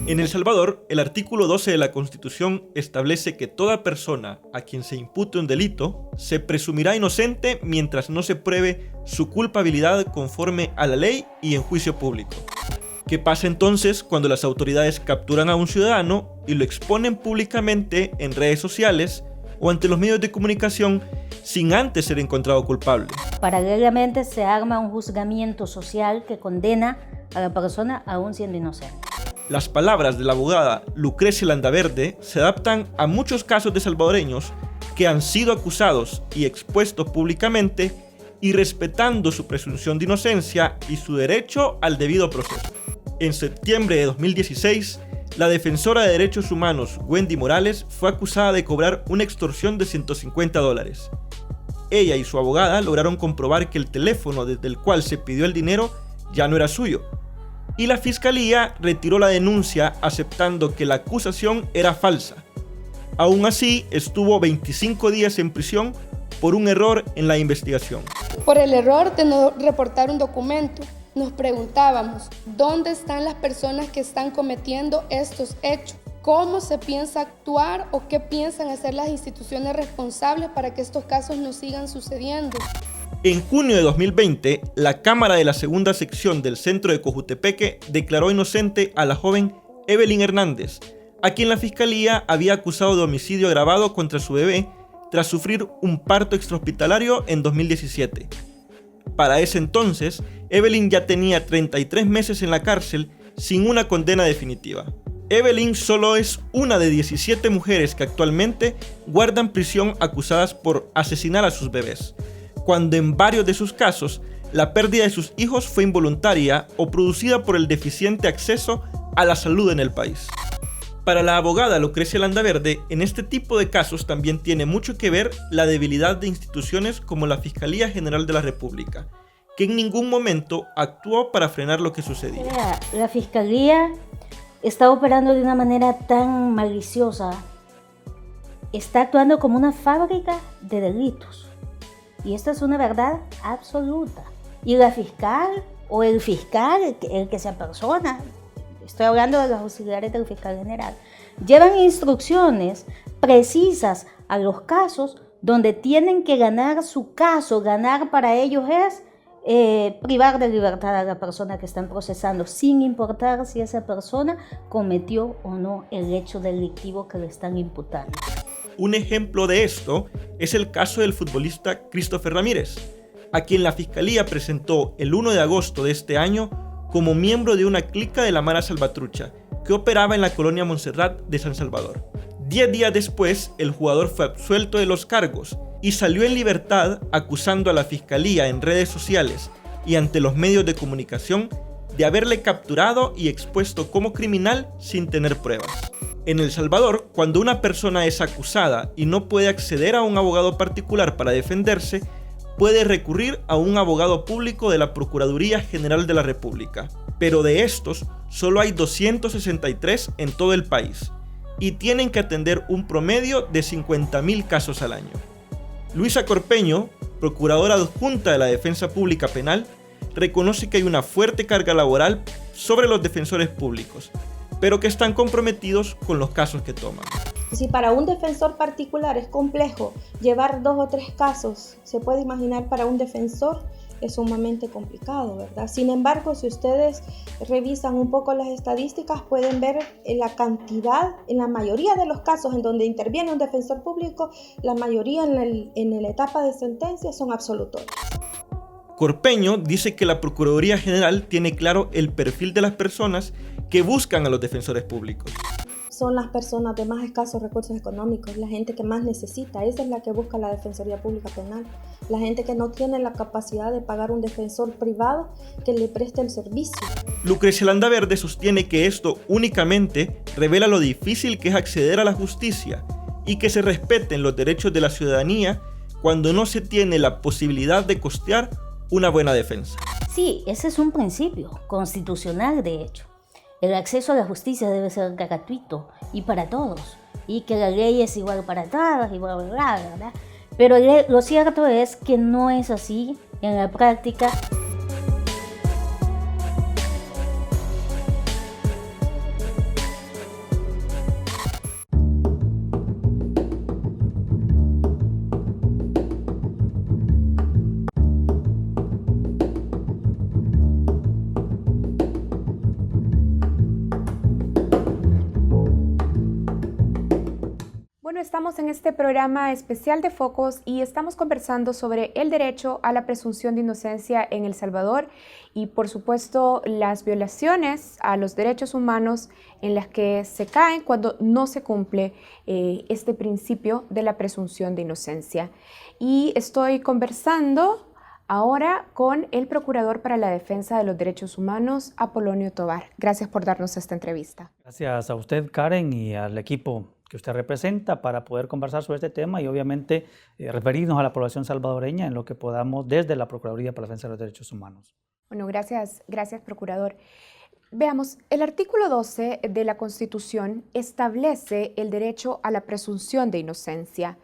En El Salvador, el artículo 12 de la Constitución establece que toda persona a quien se impute un delito se presumirá inocente mientras no se pruebe su culpabilidad conforme a la ley y en juicio público. ¿Qué pasa entonces cuando las autoridades capturan a un ciudadano y lo exponen públicamente en redes sociales o ante los medios de comunicación sin antes ser encontrado culpable? Paralelamente se arma un juzgamiento social que condena a la persona aún siendo inocente. Las palabras de la abogada Lucrecia Landaverde se adaptan a muchos casos de salvadoreños que han sido acusados y expuestos públicamente y respetando su presunción de inocencia y su derecho al debido proceso. En septiembre de 2016, la defensora de derechos humanos Wendy Morales fue acusada de cobrar una extorsión de $150. Ella y su abogada lograron comprobar que el teléfono desde el cual se pidió el dinero ya no era suyo, y la fiscalía retiró la denuncia aceptando que la acusación era falsa. Aún así, estuvo 25 días en prisión por un error en la investigación. Por el error de no reportar un documento, nos preguntábamos, ¿dónde están las personas que están cometiendo estos hechos? ¿Cómo se piensa actuar o qué piensan hacer las instituciones responsables para que estos casos no sigan sucediendo? En junio de 2020, la Cámara de la Segunda Sección del Centro de Cojutepeque declaró inocente a la joven Evelyn Hernández, a quien la Fiscalía había acusado de homicidio agravado contra su bebé tras sufrir un parto extrahospitalario en 2017. Para ese entonces, Evelyn ya tenía 33 meses en la cárcel sin una condena definitiva. Evelyn solo es una de 17 mujeres que actualmente guardan prisión acusadas por asesinar a sus bebés, cuando en varios de sus casos la pérdida de sus hijos fue involuntaria o producida por el deficiente acceso a la salud en el país. Para la abogada Lucrecia Landaverde, en este tipo de casos también tiene mucho que ver la debilidad de instituciones como la Fiscalía General de la República, que en ningún momento actuó para frenar lo que sucedía. La Fiscalía está operando de una manera tan maliciosa, está actuando como una fábrica de delitos. Y esto es una verdad absoluta. Y la fiscal o el fiscal, el que sea persona, estoy hablando de los auxiliares del fiscal general, llevan instrucciones precisas a los casos donde tienen que ganar su caso. Ganar para ellos es privar de libertad a la persona que están procesando, sin importar si esa persona cometió o no el hecho delictivo que le están imputando. Un ejemplo de esto es el caso del futbolista Christopher Ramírez, a quien la Fiscalía presentó el 1 de agosto de este año como miembro de una clica de la Mara Salvatrucha que operaba en la colonia Montserrat de San Salvador. 10 días después, el jugador fue absuelto de los cargos y salió en libertad acusando a la Fiscalía en redes sociales y ante los medios de comunicación de haberle capturado y expuesto como criminal sin tener pruebas. En El Salvador, cuando una persona es acusada y no puede acceder a un abogado particular para defenderse, puede recurrir a un abogado público de la Procuraduría General de la República. Pero de estos, solo hay 263 en todo el país y tienen que atender un promedio de 50.000 casos al año. Luisa Corpeño, procuradora adjunta de la Defensa Pública Penal, reconoce que hay una fuerte carga laboral sobre los defensores públicos, pero que están comprometidos con los casos que toman. Si para un defensor particular es complejo llevar 2 o 3 casos, se puede imaginar para un defensor es sumamente complicado, ¿verdad? Sin embargo, si ustedes revisan un poco las estadísticas, pueden ver la cantidad, en la mayoría de los casos en donde interviene un defensor público, la mayoría en la etapa de sentencia son absolutorias. Corpeño dice que la Procuraduría General tiene claro el perfil de las personas que buscan a los defensores públicos. Son las personas de más escasos recursos económicos, la gente que más necesita, esa es la que busca la Defensoría Pública Penal. La gente que no tiene la capacidad de pagar un defensor privado que le preste el servicio. Lucrecia Landaverde sostiene que esto únicamente revela lo difícil que es acceder a la justicia y que se respeten los derechos de la ciudadanía cuando no se tiene la posibilidad de costear una buena defensa. Sí, ese es un principio constitucional, de hecho. El acceso a la justicia debe ser gratuito y para todos, y que la ley es igual para todos y bla, bla, bla, ¿verdad? Pero lo cierto es que no es así en la práctica. Bueno, estamos en este programa especial de Focos y estamos conversando sobre el derecho a la presunción de inocencia en El Salvador y, por supuesto, las violaciones a los derechos humanos en las que se caen cuando no se cumple este principio de la presunción de inocencia. Y estoy conversando ahora con el Procurador para la Defensa de los Derechos Humanos, Apolonio Tovar. Gracias por darnos esta entrevista. Gracias a usted, Karen, y al equipo que usted representa para poder conversar sobre este tema y obviamente referirnos a la población salvadoreña en lo que podamos desde la Procuraduría para la Defensa de los Derechos Humanos. Bueno, gracias, Procurador. Veamos, el artículo 12 de la Constitución establece el derecho a la presunción de inocencia,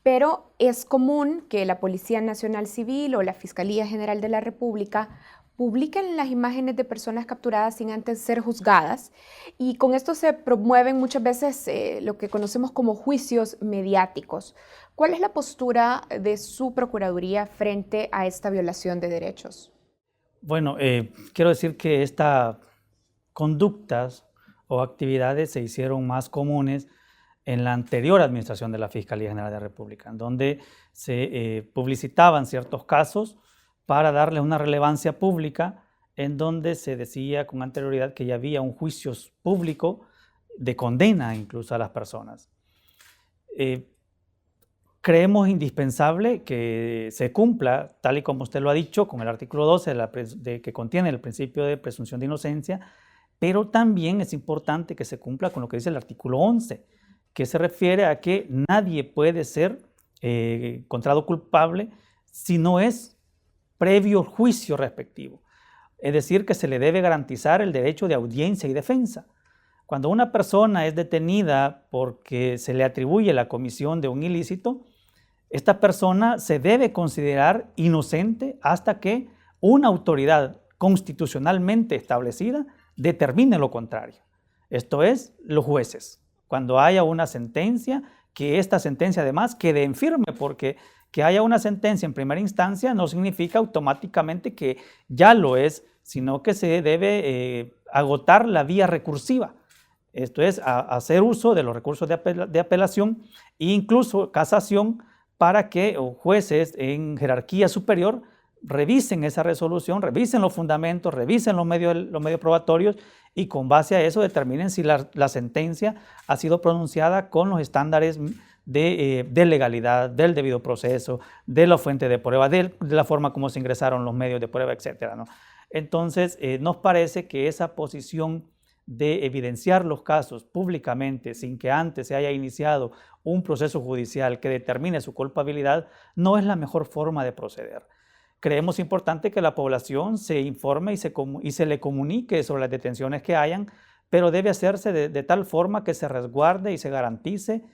pero es común que la Policía Nacional Civil o la Fiscalía General de la República publiquen las imágenes de personas capturadas sin antes ser juzgadas y con esto se promueven muchas veces lo que conocemos como juicios mediáticos. ¿Cuál es la postura de su Procuraduría frente a esta violación de derechos? Bueno, quiero decir que estas conductas o actividades se hicieron más comunes en la anterior administración de la Fiscalía General de la República, en donde se publicitaban ciertos casos para darle una relevancia pública, en donde se decía con anterioridad que ya había un juicio público de condena incluso a las personas. Creemos indispensable que se cumpla, tal y como usted lo ha dicho, con el artículo 12 que contiene el principio de presunción de inocencia, pero también es importante que se cumpla con lo que dice el artículo 11, que se refiere a que nadie puede ser encontrado culpable si no es previo juicio respectivo. Es decir, que se le debe garantizar el derecho de audiencia y defensa. Cuando una persona es detenida porque se le atribuye la comisión de un ilícito, esta persona se debe considerar inocente hasta que una autoridad constitucionalmente establecida determine lo contrario. Esto es, los jueces. Cuando haya una sentencia, que esta sentencia además quede en firme, porque que haya una sentencia en primera instancia no significa automáticamente que ya lo es, sino que se debe agotar la vía recursiva. Esto es, hacer uso de los recursos de apelación e incluso casación para que jueces en jerarquía superior revisen esa resolución, revisen los fundamentos, revisen los medios probatorios y con base a eso determinen si la sentencia ha sido pronunciada con los estándares de legalidad, del debido proceso, de la fuente de prueba, de la forma como se ingresaron los medios de prueba, etc., ¿no? Entonces, nos parece que esa posición de evidenciar los casos públicamente sin que antes se haya iniciado un proceso judicial que determine su culpabilidad no es la mejor forma de proceder. Creemos importante que la población se informe y se le comunique sobre las detenciones que hayan, pero debe hacerse de tal forma que se resguarde y se garantice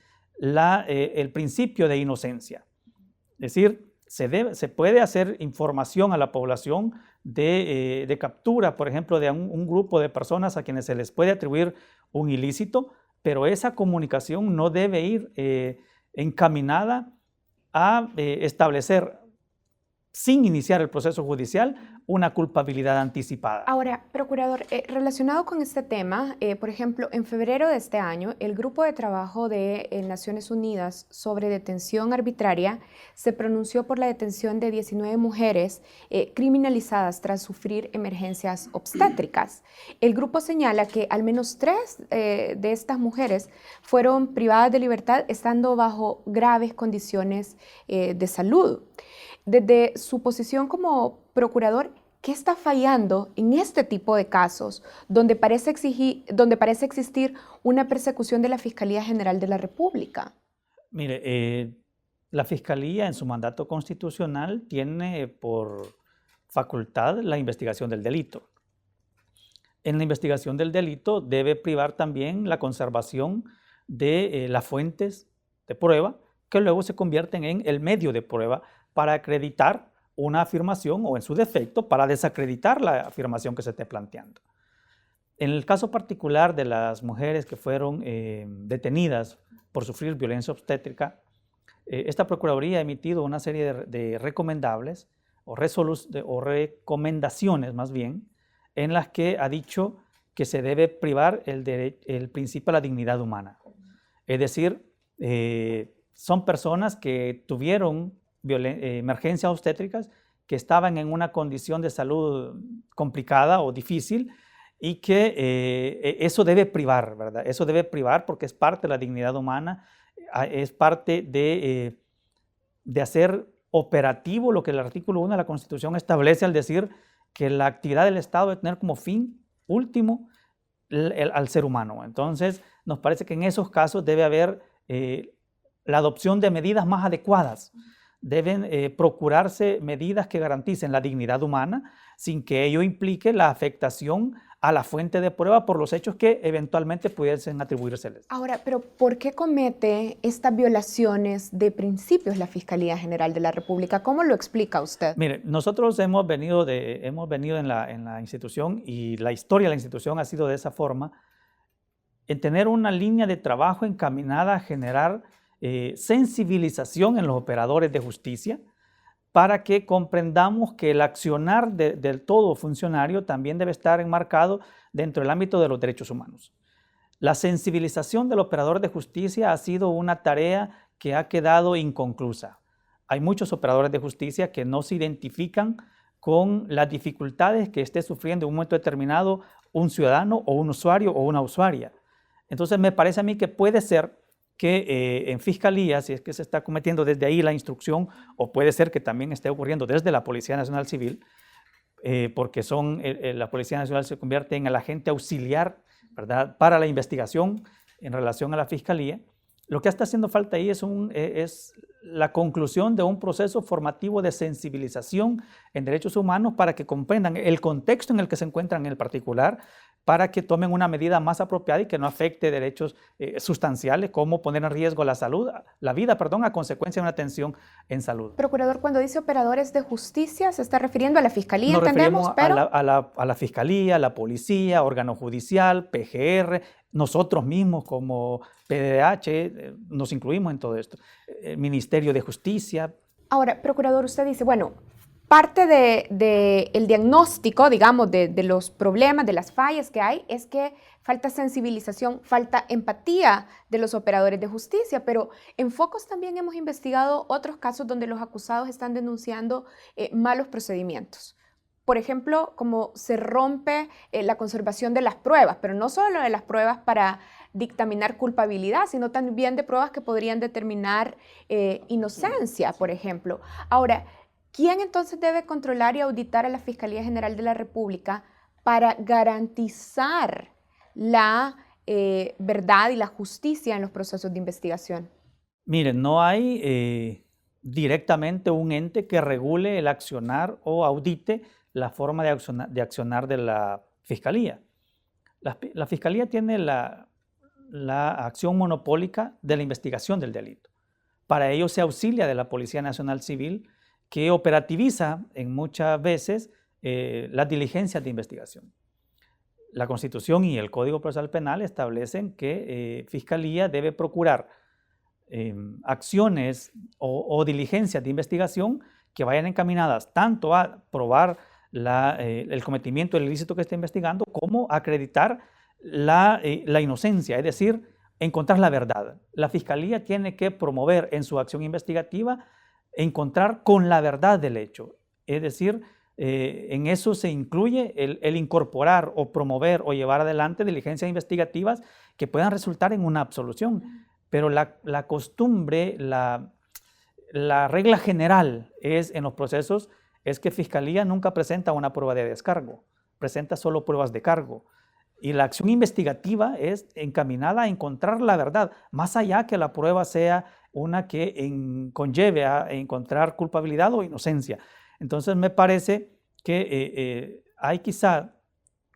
el principio de inocencia. Es decir, se puede hacer información a la población de captura, por ejemplo, de un grupo de personas a quienes se les puede atribuir un ilícito, pero esa comunicación no debe ir encaminada a establecer, sin iniciar el proceso judicial, una culpabilidad anticipada. Ahora, Procurador, relacionado con este tema, por ejemplo, en febrero de este año, el Grupo de Trabajo de Naciones Unidas sobre Detención Arbitraria se pronunció por la detención de 19 mujeres criminalizadas tras sufrir emergencias obstétricas. El grupo señala que al menos 3 de estas mujeres fueron privadas de libertad estando bajo graves condiciones de salud. Desde su posición como procurador, ¿qué está fallando en este tipo de casos donde parece existir una persecución de la Fiscalía General de la República? Mire, la Fiscalía en su mandato constitucional tiene por facultad la investigación del delito. En la investigación del delito debe privar también la conservación de las fuentes de prueba que luego se convierten en el medio de prueba para acreditar una afirmación o en su defecto para desacreditar la afirmación que se esté planteando. En el caso particular de las mujeres que fueron detenidas por sufrir violencia obstétrica, esta Procuraduría ha emitido una serie de recomendables o recomendaciones más bien, en las que ha dicho que se debe privar el principio a la dignidad humana. Es decir, Son personas que tuvieron emergencias obstétricas, que estaban en una condición de salud complicada o difícil, y que eso debe privar, ¿verdad? Eso debe privar porque es parte de la dignidad humana, es parte de hacer operativo lo que el artículo 1 de la Constitución establece al decir que la actividad del Estado debe tener como fin último al ser humano. Entonces, nos parece que en esos casos debe haber la adopción de medidas más adecuadas. Deben procurarse medidas que garanticen la dignidad humana sin que ello implique la afectación a la fuente de prueba por los hechos que eventualmente pudiesen atribuírseles. Ahora, pero ¿por qué comete estas violaciones de principios la Fiscalía General de la República? ¿Cómo lo explica usted? Mire, nosotros hemos venido en la institución, y la historia de la institución ha sido de esa forma, en tener una línea de trabajo encaminada a generar sensibilización en los operadores de justicia, para que comprendamos que el accionar del todo funcionario también debe estar enmarcado dentro del ámbito de los derechos humanos. La sensibilización del operador de justicia ha sido una tarea que ha quedado inconclusa. Hay muchos operadores de justicia que no se identifican con las dificultades que esté sufriendo en un momento determinado un ciudadano o un usuario o una usuaria. Entonces me parece a mí que puede ser que en Fiscalía, si es que se está cometiendo desde ahí la instrucción, o puede ser que también esté ocurriendo desde la Policía Nacional Civil, porque la Policía Nacional se convierte en el agente auxiliar, ¿verdad?, para la investigación en relación a la Fiscalía. Lo que está haciendo falta ahí es la conclusión de un proceso formativo de sensibilización en derechos humanos para que comprendan el contexto en el que se encuentran en el particular, para que tomen una medida más apropiada y que no afecte derechos sustanciales, como poner en riesgo la vida, a consecuencia de una atención en salud. Procurador, cuando dice operadores de justicia, ¿se está refiriendo a la Fiscalía? Nos entendemos, referimos a la Fiscalía, la Policía, órgano judicial, PGR, nosotros mismos como PDH, nos incluimos en todo esto, Ministerio de Justicia. Ahora, Procurador, usted dice, bueno, parte del diagnóstico, digamos, de los problemas, de las fallas que hay, es que falta sensibilización, falta empatía de los operadores de justicia, pero en Focos también hemos investigado otros casos donde los acusados están denunciando malos procedimientos. Por ejemplo, como se rompe la conservación de las pruebas, pero no solo de las pruebas para dictaminar culpabilidad, sino también de pruebas que podrían determinar inocencia, por ejemplo. Ahora, ¿quién entonces debe controlar y auditar a la Fiscalía General de la República para garantizar la verdad y la justicia en los procesos de investigación? Miren, no hay directamente un ente que regule el accionar o audite la forma de accionar de la Fiscalía. La Fiscalía tiene la acción monopólica de la investigación del delito. Para ello se auxilia de la Policía Nacional Civil, que operativiza en muchas veces las diligencias de investigación. La Constitución y el Código Procesal Penal establecen que Fiscalía debe procurar acciones o diligencias de investigación que vayan encaminadas tanto a probar el cometimiento del ilícito que está investigando, como a acreditar la inocencia, es decir, encontrar la verdad. La Fiscalía tiene que promover en su acción investigativa encontrar con la verdad del hecho, es decir, en eso se incluye el incorporar o promover o llevar adelante diligencias investigativas que puedan resultar en una absolución. Pero la costumbre, la regla general en los procesos es que Fiscalía nunca presenta una prueba de descargo, presenta solo pruebas de cargo. Y la acción investigativa es encaminada a encontrar la verdad, más allá que la prueba sea una que conlleve a encontrar culpabilidad o inocencia. Entonces me parece que hay quizá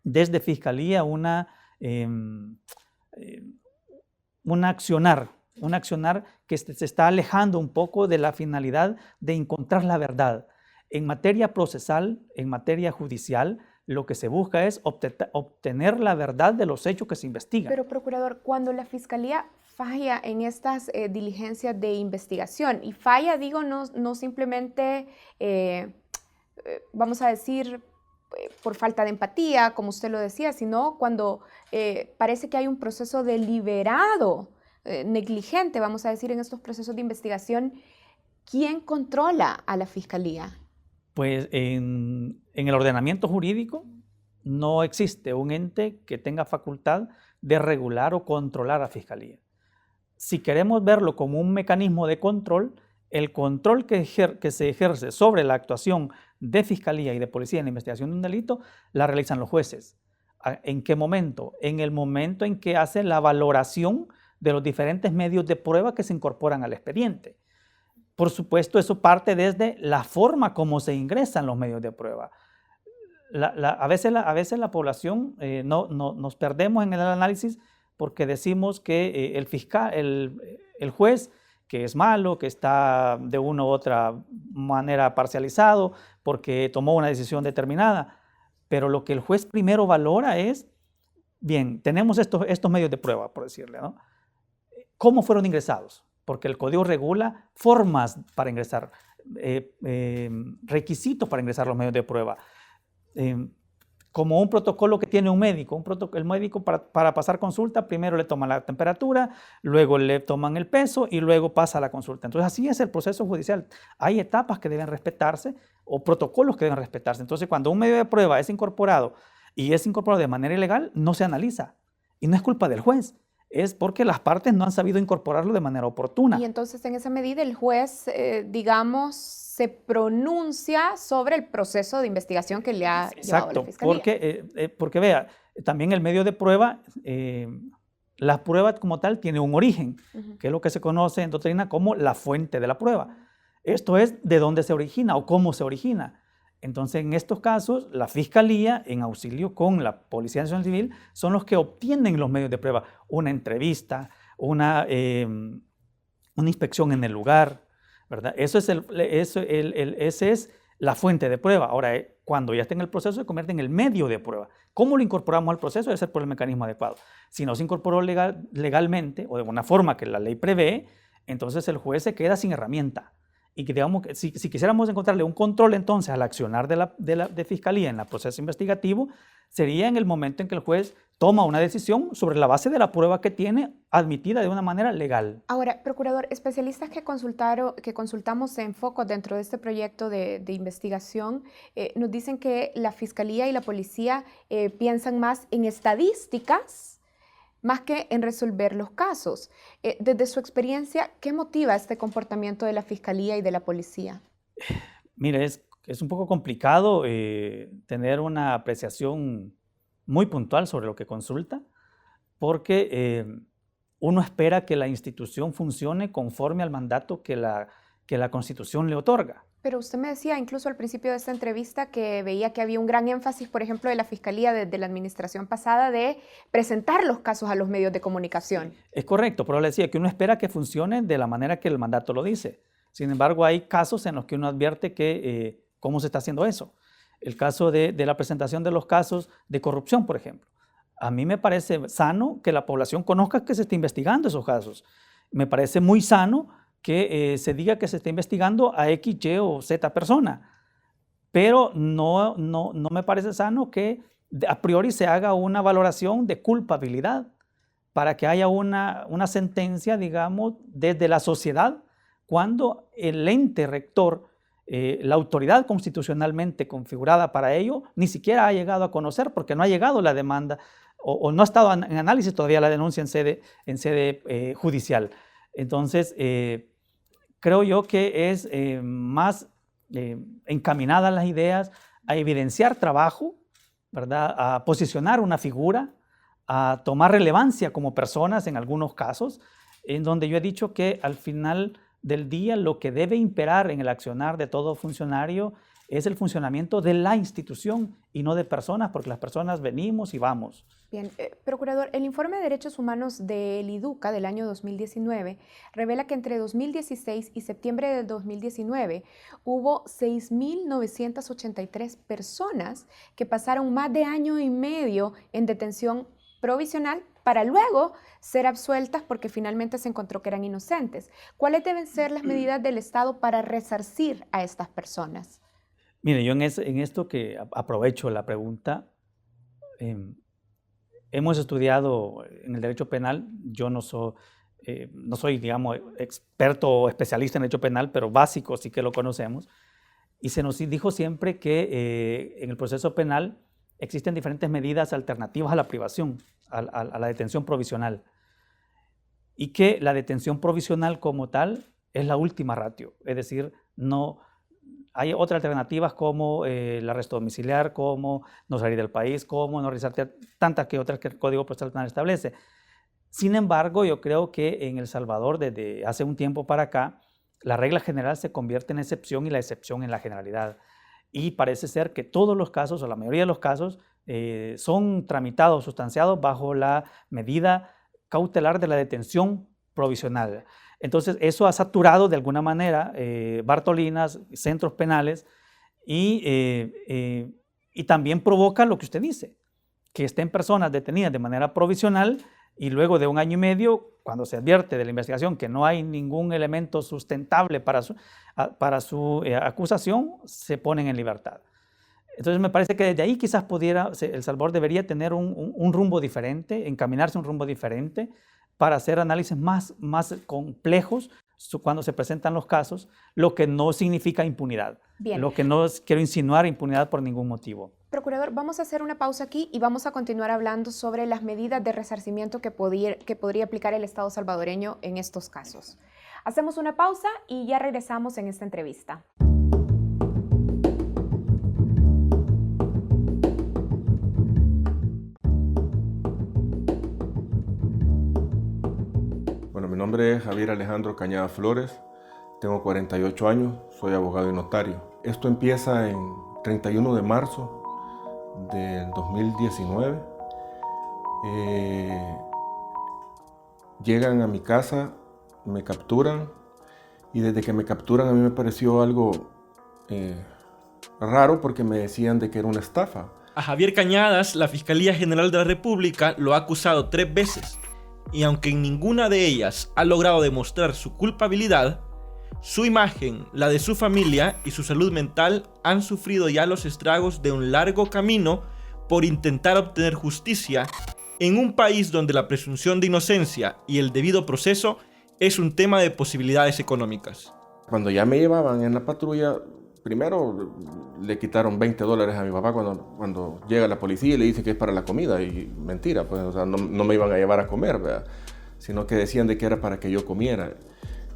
desde Fiscalía un accionar que se está alejando un poco de la finalidad de encontrar la verdad. En materia procesal, en materia judicial, lo que se busca es obtener la verdad de los hechos que se investigan. Pero, Procurador, cuando la Fiscalía falla en estas diligencias de investigación, y falla, digo, no simplemente, vamos a decir, por falta de empatía, como usted lo decía, sino cuando parece que hay un proceso deliberado negligente, vamos a decir, en estos procesos de investigación, ¿quién controla a la Fiscalía? Pues en el ordenamiento jurídico no existe un ente que tenga facultad de regular o controlar a la Fiscalía. Si queremos verlo como un mecanismo de control, el control que se ejerce sobre la actuación de Fiscalía y de Policía en la investigación de un delito, la realizan los jueces. ¿En qué momento? En el momento en que hacen la valoración de los diferentes medios de prueba que se incorporan al expediente. Por supuesto, eso parte desde la forma como se ingresan los medios de prueba. A veces la población nos perdemos en el análisis porque decimos que el juez, que es malo, que está de una u otra manera parcializado porque tomó una decisión determinada. Pero lo que el juez primero valora es, bien, tenemos estos medios de prueba, por decirle, ¿no? ¿Cómo fueron ingresados? Porque el código regula formas para ingresar, requisitos para ingresar los medios de prueba. Como un protocolo que tiene un médico. El médico para pasar consulta, primero le toman la temperatura, luego le toman el peso y luego pasa a la consulta. Entonces así es el proceso judicial. Hay etapas que deben respetarse o protocolos que deben respetarse. Entonces cuando un medio de prueba es incorporado y es incorporado de manera ilegal, no se analiza. Y no es culpa del juez. Es porque las partes no han sabido incorporarlo de manera oportuna. Y entonces, en esa medida, el juez, digamos, se pronuncia sobre el proceso de investigación que le ha llevado a la Fiscalía. Porque vea, también el medio de prueba, la prueba como tal tiene un origen, que es lo que se conoce en doctrina como la fuente de la prueba. Esto es de dónde se origina o cómo se origina. Entonces, en estos casos, la Fiscalía, en auxilio con la Policía Nacional Civil, son los que obtienen los medios de prueba. Una entrevista, una inspección en el lugar, ¿verdad? Esa es la fuente de prueba. Ahora, cuando ya está en el proceso, se convierte en el medio de prueba. ¿Cómo lo incorporamos al proceso? Debe ser por el mecanismo adecuado. Si no se incorporó legalmente o de una forma que la ley prevé, entonces el juez se queda sin herramienta. Y que digamos que si quisiéramos encontrarle un control entonces al accionar de Fiscalía en el proceso investigativo, sería en el momento en que el juez toma una decisión sobre la base de la prueba que tiene admitida de una manera legal. Ahora, procurador, especialistas que consultamos en Focus dentro de este proyecto de investigación nos dicen que la Fiscalía y la Policía piensan más en estadísticas más que en resolver los casos. Desde su experiencia, ¿qué motiva este comportamiento de la Fiscalía y de la Policía? Mire, es un poco complicado tener una apreciación muy puntual sobre lo que consulta, porque uno espera que la institución funcione conforme al mandato que la Constitución le otorga. Pero usted me decía incluso al principio de esta entrevista que veía que había un gran énfasis, por ejemplo, de la Fiscalía desde la administración pasada de presentar los casos a los medios de comunicación. Es correcto, pero le decía que uno espera que funcione de la manera que el mandato lo dice. Sin embargo, hay casos en los que uno advierte que cómo se está haciendo eso. El caso de la presentación de los casos de corrupción, por ejemplo. A mí me parece sano que la población conozca que se está investigando esos casos. Me parece muy sano que se diga que se está investigando a X, Y o Z persona. Pero no me parece sano que a priori se haga una valoración de culpabilidad para que haya una sentencia, digamos, desde la sociedad, cuando el ente rector, la autoridad constitucionalmente configurada para ello, ni siquiera ha llegado a conocer porque no ha llegado la demanda o no ha estado en análisis todavía la denuncia en sede judicial. Entonces, creo yo que es más encaminada las ideas a evidenciar trabajo, ¿verdad? A posicionar una figura, a tomar relevancia como personas en algunos casos, en donde yo he dicho que al final del día lo que debe imperar en el accionar de todo funcionario es el funcionamiento de la institución y no de personas, porque las personas venimos y vamos. Bien, procurador, el informe de derechos humanos del IDUCA del año 2019 revela que entre 2016 y septiembre de 2019 hubo 6.983 personas que pasaron más de año y medio en detención provisional para luego ser absueltas porque finalmente se encontró que eran inocentes. ¿Cuáles deben ser las medidas del Estado para resarcir a estas personas? Mire, yo en esto que aprovecho la pregunta, hemos estudiado en el derecho penal, yo no soy no soy, digamos, experto o especialista en derecho penal, pero básico sí que lo conocemos, y se nos dijo siempre que en el proceso penal existen diferentes medidas alternativas a la privación, a la detención provisional, y que la detención provisional como tal es la última ratio, es decir, no hay otras alternativas como el arresto domiciliar, como no salir del país, como no realizar tantas que otras que el Código Procesal Penal establece. Sin embargo, yo creo que en El Salvador, desde hace un tiempo para acá, la regla general se convierte en excepción y la excepción en la generalidad. Y parece ser que todos los casos, o la mayoría de los casos, son tramitados, sustanciados bajo la medida cautelar de la detención provisional. Entonces, eso ha saturado de alguna manera Bartolinas, centros penales, y también provoca lo que usted dice, que estén personas detenidas de manera provisional y luego de 1 año y medio, cuando se advierte de la investigación que no hay ningún elemento sustentable para su acusación, se ponen en libertad. Entonces me parece que desde ahí quizás El Salvador debería tener un rumbo diferente, encaminarse a un rumbo diferente para hacer análisis más complejos cuando se presentan los casos, lo que no significa impunidad. Bien. Lo que no quiero insinuar impunidad por ningún motivo. Procurador, vamos a hacer una pausa aquí y vamos a continuar hablando sobre las medidas de resarcimiento que podría aplicar el Estado salvadoreño en estos casos. Hacemos una pausa y ya regresamos en esta entrevista. Bueno, mi nombre es Javier Alejandro Cañada Flores, tengo 48 años, soy abogado y notario. Esto empieza en 31 de marzo del 2019. Llegan a mi casa, me capturan, y desde que me capturan a mí me pareció algo raro porque me decían de que era una estafa. A Javier Cañadas, la Fiscalía General de la República lo ha acusado 3 veces, y aunque en ninguna de ellas ha logrado demostrar su culpabilidad, su imagen, la de su familia y su salud mental han sufrido ya los estragos de un largo camino por intentar obtener justicia en un país donde la presunción de inocencia y el debido proceso es un tema de posibilidades económicas. Cuando ya me llevaban en la patrulla, primero le quitaron $20 a mi papá cuando llega la policía y le dice que es para la comida, y mentira, pues, o sea, no me iban a llevar a comer, ¿verdad? Sino que decían de que era para que yo comiera.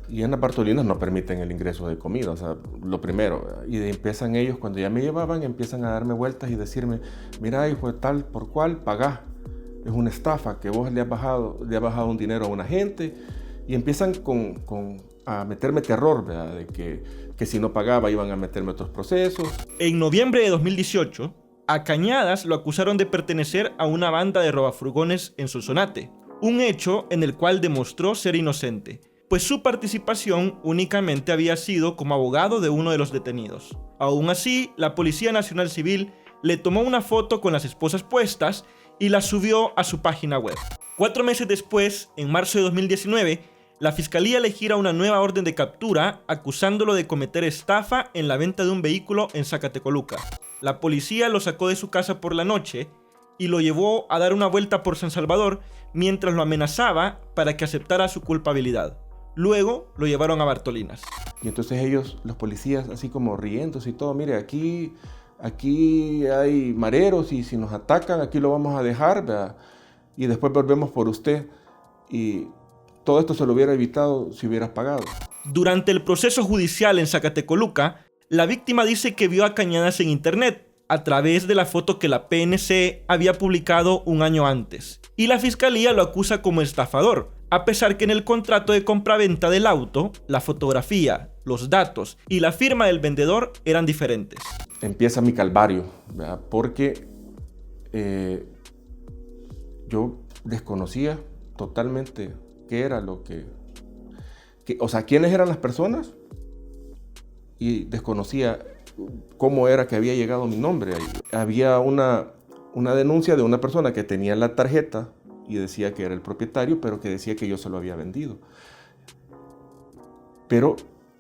Y en las Bartolinas no permiten el ingreso de comida, o sea, lo primero. Y empiezan ellos, cuando ya me llevaban, empiezan a darme vueltas y decirme, mira, hijo de tal por cual, pagá. Es una estafa, que vos le has bajado un dinero a una gente. Y empiezan a meterme terror, ¿verdad? De que si no pagaba iban a meterme otros procesos. En noviembre de 2018, a Cañadas lo acusaron de pertenecer a una banda de robafurgones en Sonsonate, un hecho en el cual demostró ser inocente, pues su participación únicamente había sido como abogado de uno de los detenidos. Aún así, la Policía Nacional Civil le tomó una foto con las esposas puestas y la subió a su página web. 4 meses después, en marzo de 2019, la Fiscalía le gira una nueva orden de captura acusándolo de cometer estafa en la venta de un vehículo en Zacatecoluca. La policía lo sacó de su casa por la noche y lo llevó a dar una vuelta por San Salvador mientras lo amenazaba para que aceptara su culpabilidad. Luego lo llevaron a Bartolinas. Y entonces ellos, los policías, así como riéndose y todo, mire, aquí hay mareros y si nos atacan, aquí lo vamos a dejar, ¿verdad? Y después volvemos por usted. Y todo esto se lo hubiera evitado si hubieras pagado. Durante el proceso judicial en Zacatecoluca, la víctima dice que vio a Cañadas en internet a través de la foto que la PNC había publicado un año antes. Y la Fiscalía lo acusa como estafador, a pesar que en el contrato de compraventa del auto, la fotografía, los datos y la firma del vendedor eran diferentes. Empieza mi calvario, ¿verdad? Porque yo desconocía totalmente qué era lo o sea, quiénes eran las personas, y desconocía cómo era que había llegado mi nombre ahí. Había una denuncia de una persona que tenía la tarjeta y decía que era el propietario, pero que decía que yo se lo había vendido. Pero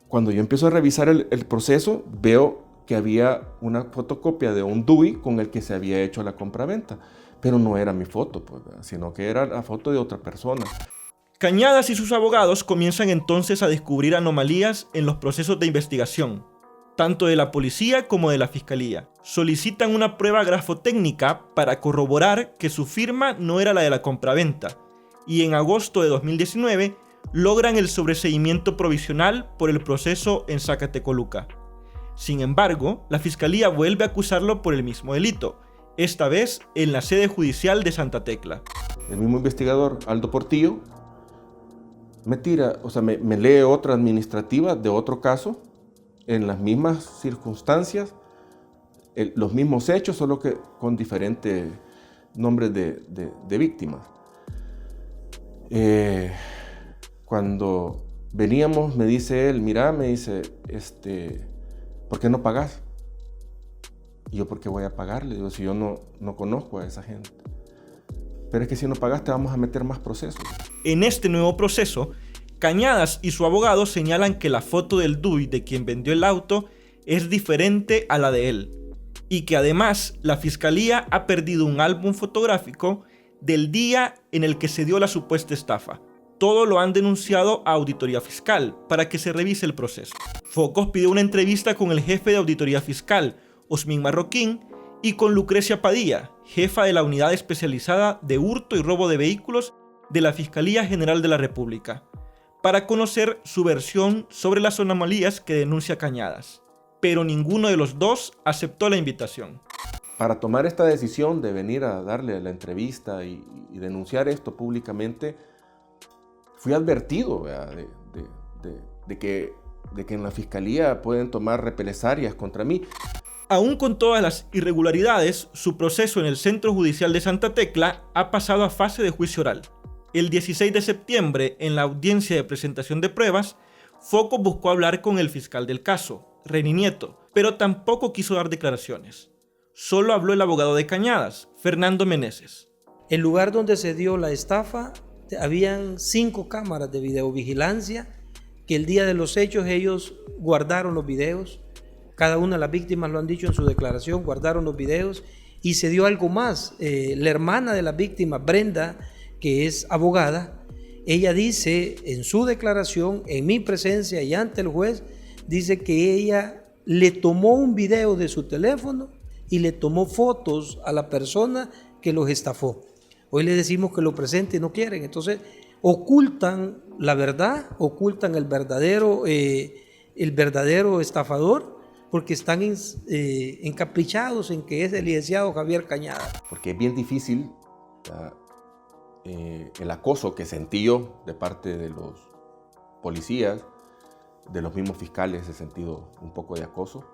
cuando yo empiezo a revisar el proceso, veo que había una fotocopia de un DUI con el que se había hecho la compraventa, pero no era mi foto, pues, sino que era la foto de otra persona. Cañadas y sus abogados comienzan entonces a descubrir anomalías en los procesos de investigación, tanto de la policía como de la fiscalía. Solicitan una prueba grafotécnica para corroborar que su firma no era la de la compraventa, y en agosto de 2019 logran el sobreseimiento provisional por el proceso en Zacatecoluca. Sin embargo, la fiscalía vuelve a acusarlo por el mismo delito, esta vez en la sede judicial de Santa Tecla. El mismo investigador, Aldo Portillo, me lee otra administrativa de otro caso, en las mismas circunstancias, los mismos hechos, solo que con diferentes nombres de víctimas. Cuando veníamos, me dice él, mira, me dice, ¿por qué no pagás? Y yo, ¿por qué voy a pagarle? Digo, si yo no conozco a esa gente. Pero es que si no pagas te vamos a meter más procesos. En este nuevo proceso, Cañadas y su abogado señalan que la foto del DUI de quien vendió el auto es diferente a la de él, y que además la fiscalía ha perdido un álbum fotográfico del día en el que se dio la supuesta estafa. Todo lo han denunciado a Auditoría Fiscal para que se revise el proceso. Focos pidió una entrevista con el jefe de Auditoría Fiscal, Osmin Marroquín, y con Lucrecia Padilla, jefa de la Unidad Especializada de Hurto y Robo de Vehículos de la Fiscalía General de la República, para conocer su versión sobre las anomalías que denuncia Cañadas. Pero ninguno de los dos aceptó la invitación. Para tomar esta decisión de venir a darle la entrevista y denunciar esto públicamente, fui advertido, ¿verdad? De que en la fiscalía pueden tomar represalias contra mí. Aún con todas las irregularidades, su proceso en el Centro Judicial de Santa Tecla ha pasado a fase de juicio oral. El 16 de septiembre, en la audiencia de presentación de pruebas, Focos buscó hablar con el fiscal del caso, Reni Nieto, pero tampoco quiso dar declaraciones. Solo habló el abogado de Cañadas, Fernando Meneses. El lugar donde se dio la estafa, habían 5 cámaras de videovigilancia que el día de los hechos ellos guardaron los videos. Cada una de las víctimas lo han dicho en su declaración, guardaron los videos, y se dio algo más. La hermana de la víctima, Brenda, que es abogada, ella dice en su declaración, en mi presencia y ante el juez, dice que ella le tomó un video de su teléfono y le tomó fotos a la persona que los estafó. Hoy le decimos que lo presente y no quieren, entonces ocultan la verdad, ocultan el verdadero estafador, porque están encaprichados en que es el licenciado Javier Cañadas. Porque es bien difícil el acoso que sentí yo de parte de los policías, de los mismos fiscales, he sentido un poco de acoso.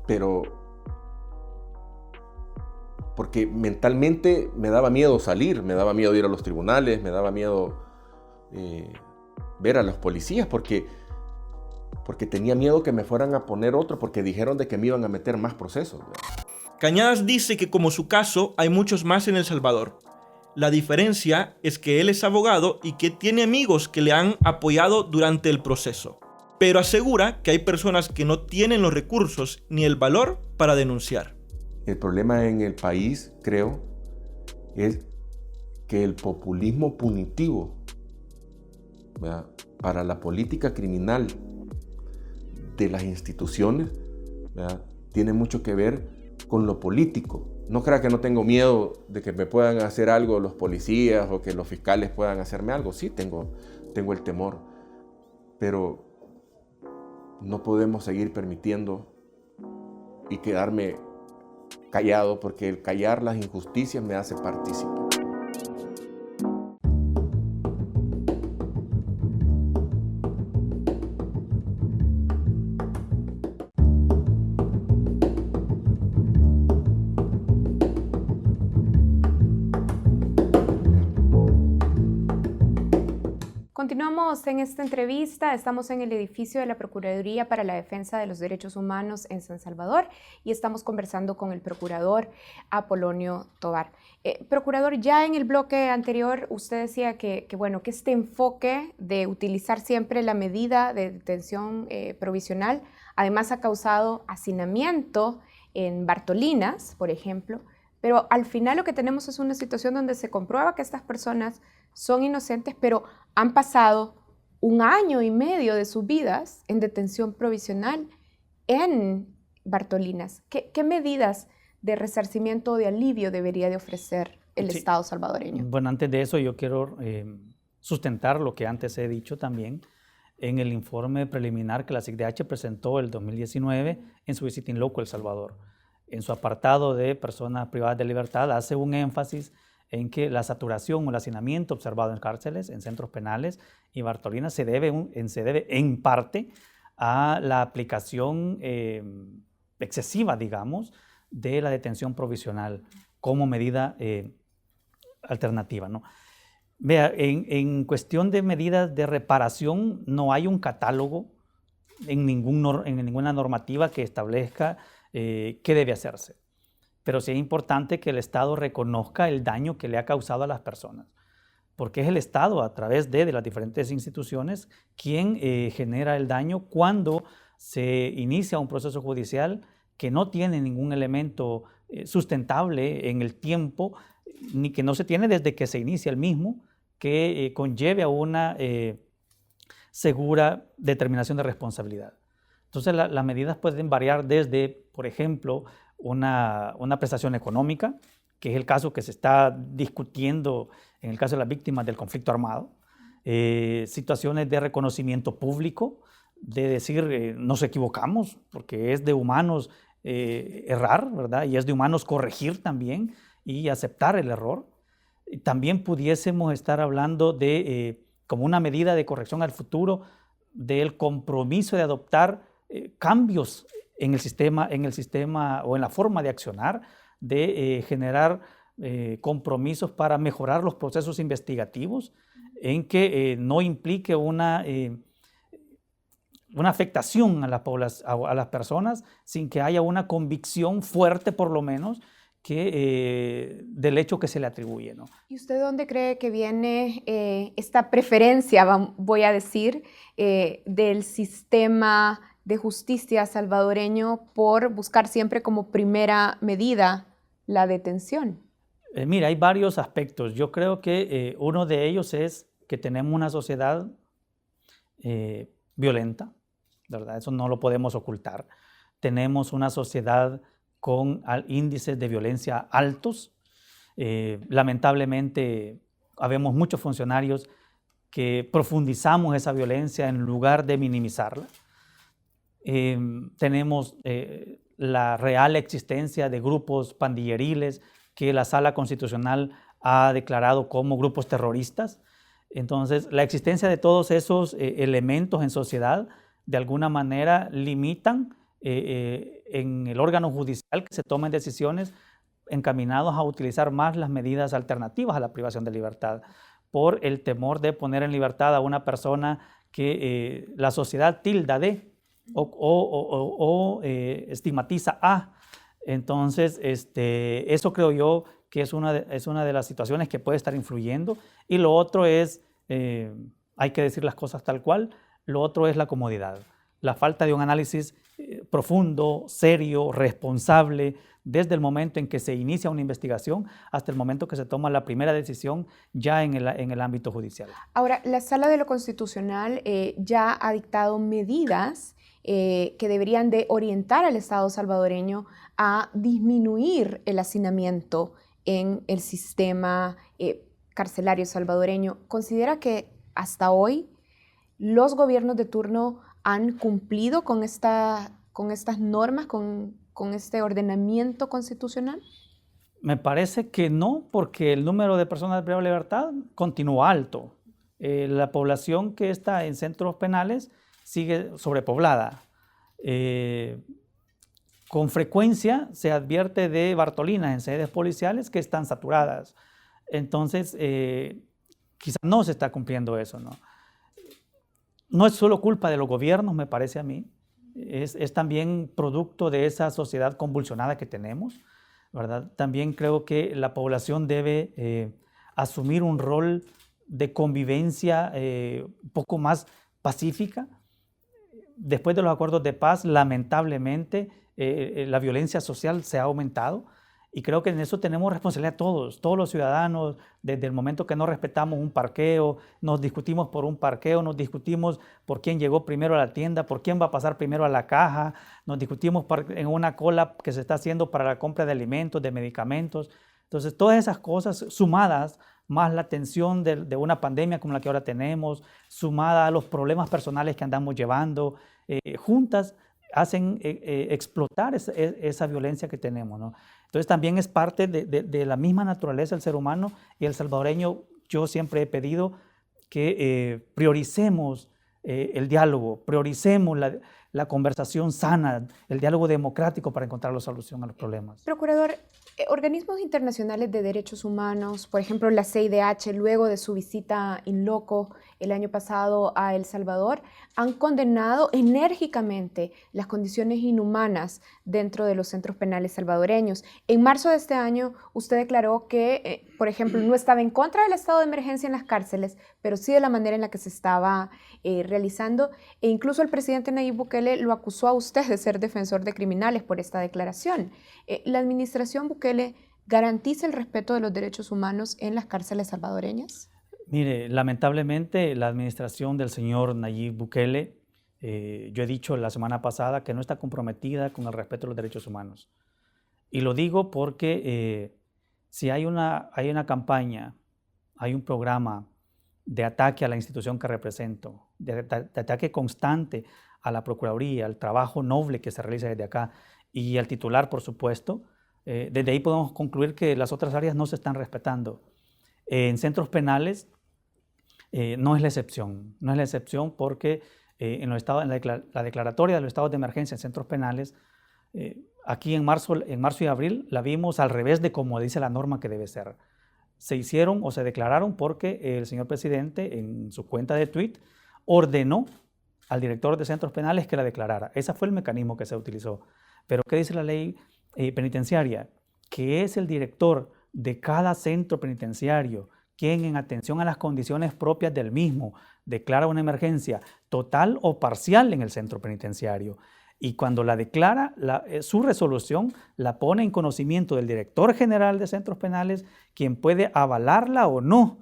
Pero porque mentalmente me daba miedo salir, me daba miedo ir a los tribunales, me daba miedo ver a los policías, porque tenía miedo que me fueran a poner otro, porque dijeron de que me iban a meter más procesos. Cañadas dice que como su caso hay muchos más en El Salvador. La diferencia es que él es abogado y que tiene amigos que le han apoyado durante el proceso. Pero asegura que hay personas que no tienen los recursos ni el valor para denunciar. El problema en el país, creo, es que el populismo punitivo, ¿verdad?, para la política criminal de las instituciones, ¿verdad?, tiene mucho que ver con lo político. No crea que no tengo miedo de que me puedan hacer algo los policías o que los fiscales puedan hacerme algo. Sí, tengo el temor, pero no podemos seguir permitiendo y quedarme callado, porque el callar las injusticias me hace partícipe. Continuamos en esta entrevista, estamos en el edificio de la Procuraduría para la Defensa de los Derechos Humanos en San Salvador y estamos conversando con el procurador Apolonio Tovar. Procurador, ya en el bloque anterior usted decía que este enfoque de utilizar siempre la medida de detención provisional además ha causado hacinamiento en Bartolinas, por ejemplo, pero al final lo que tenemos es una situación donde se comprueba que estas personas son inocentes, pero han pasado 1 año y medio de sus vidas en detención provisional en Bartolinas. ¿Qué medidas de resarcimiento o de alivio debería de ofrecer el Estado salvadoreño? Bueno, antes de eso yo quiero sustentar lo que antes he dicho también en el informe preliminar que la CICDH presentó el 2019 en su Visiting Loco El Salvador. En su apartado de personas privadas de libertad hace un énfasis en que la saturación o el hacinamiento observado en cárceles, en centros penales y Bartolinas se debe en parte a la aplicación excesiva, digamos, de la detención provisional como medida alternativa, ¿no? Vea, en cuestión de medidas de reparación no hay un catálogo en ninguna normativa que establezca qué debe hacerse. Pero sí es importante que el Estado reconozca el daño que le ha causado a las personas, porque es el Estado, a través de las diferentes instituciones, quien genera el daño cuando se inicia un proceso judicial que no tiene ningún elemento sustentable en el tiempo, ni que no se tiene desde que se inicia el mismo, que conlleve a una segura determinación de responsabilidad. Entonces las medidas pueden variar desde, por ejemplo, una prestación económica, que es el caso que se está discutiendo en el caso de las víctimas del conflicto armado, situaciones de reconocimiento público, de decir nos equivocamos, porque es de humanos errar, ¿verdad? Y es de humanos corregir también y aceptar el error. También pudiésemos estar hablando de, como una medida de corrección al futuro, del compromiso de adoptar cambios en el sistema o en la forma de accionar, de generar compromisos para mejorar los procesos investigativos, en que no implique una afectación a las personas sin que haya una convicción fuerte, por lo menos, del hecho que se le atribuye, ¿no? ¿Y usted dónde cree que viene esta preferencia, voy a decir, del sistema de justicia salvadoreño por buscar siempre como primera medida la detención? Mira, hay varios aspectos. Yo creo que uno de ellos es que tenemos una sociedad violenta, ¿verdad? Eso no lo podemos ocultar. Tenemos una sociedad con índices de violencia altos. Lamentablemente, habemos muchos funcionarios que profundizamos esa violencia en lugar de minimizarla. Tenemos la real existencia de grupos pandilleriles que la Sala Constitucional ha declarado como grupos terroristas. Entonces, la existencia de todos esos elementos en sociedad, de alguna manera, limitan en el órgano judicial que se tomen decisiones encaminados a utilizar más las medidas alternativas a la privación de libertad, por el temor de poner en libertad a una persona que la sociedad tilda de o estigmatiza a. Entonces, eso creo yo que es una de las situaciones que puede estar influyendo. Y lo otro es, hay que decir las cosas tal cual, lo otro es la comodidad, la falta de un análisis profundo, serio, responsable, desde el momento en que se inicia una investigación hasta el momento que se toma la primera decisión ya en el ámbito judicial. Ahora, la Sala de lo Constitucional ya ha dictado medidas que deberían de orientar al Estado salvadoreño a disminuir el hacinamiento en el sistema carcelario salvadoreño. ¿Considera que hasta hoy los gobiernos de turno han cumplido con estas normas, con este ordenamiento constitucional? Me parece que no, porque el número de personas privadas de libertad continúa alto. La población que está en centros penales sigue sobrepoblada. Con frecuencia se advierte de Bartolinas en sedes policiales que están saturadas. Entonces, quizás no se está cumpliendo eso, ¿no? No es solo culpa de los gobiernos, me parece a mí. Es también producto de esa sociedad convulsionada que tenemos, ¿verdad? También creo que la población debe asumir un rol de convivencia un poco más pacífica. Después de los acuerdos de paz, lamentablemente, la violencia social se ha aumentado Y creo que en eso tenemos responsabilidad todos los ciudadanos, desde el momento que no respetamos un parqueo, nos discutimos por un parqueo, nos discutimos por quién llegó primero a la tienda, por quién va a pasar primero a la caja, nos discutimos en una cola que se está haciendo para la compra de alimentos, de medicamentos. Entonces, todas esas cosas sumadas, más la tensión de una pandemia como la que ahora tenemos, sumada a los problemas personales que andamos llevando, juntas hacen explotar esa violencia que tenemos, ¿no? Entonces también es parte de la misma naturaleza del ser humano, y el salvadoreño, yo siempre he pedido que prioricemos el diálogo, prioricemos la conversación sana, el diálogo democrático para encontrar la solución a los problemas. Procurador, organismos internacionales de derechos humanos, por ejemplo la CIDH, luego de su visita in loco el año pasado a El Salvador, han condenado enérgicamente las condiciones inhumanas dentro de los centros penales salvadoreños. En marzo de este año, usted declaró que, por ejemplo, no estaba en contra del estado de emergencia en las cárceles, pero sí de la manera en la que se estaba realizando, e incluso el presidente Nayib Bukele lo acusó a usted de ser defensor de criminales por esta declaración. ¿La administración Bukele garantiza el respeto de los derechos humanos en las cárceles salvadoreñas? Mire, lamentablemente la administración del señor Nayib Bukele, yo he dicho la semana pasada que no está comprometida con el respeto de los derechos humanos. Y lo digo porque si hay una campaña, hay un programa de ataque a la institución que represento, de ataque constante a la Procuraduría, al trabajo noble que se realiza desde acá y al titular, por supuesto, desde ahí podemos concluir que las otras áreas no se están respetando. En centros penales no es la excepción, porque en la declaratoria de los estados de emergencia en centros penales, aquí en marzo y abril la vimos al revés de como dice la norma que debe ser. Se hicieron o se declararon porque el señor presidente en su cuenta de tweet ordenó al director de centros penales que la declarara. Ese fue el mecanismo que se utilizó. Pero ¿qué dice la ley penitenciaria? Que es el director de cada centro penitenciario quien, en atención a las condiciones propias del mismo, declara una emergencia total o parcial en el centro penitenciario. Y cuando la declara, su resolución la pone en conocimiento del director general de centros penales, quien puede avalarla o no,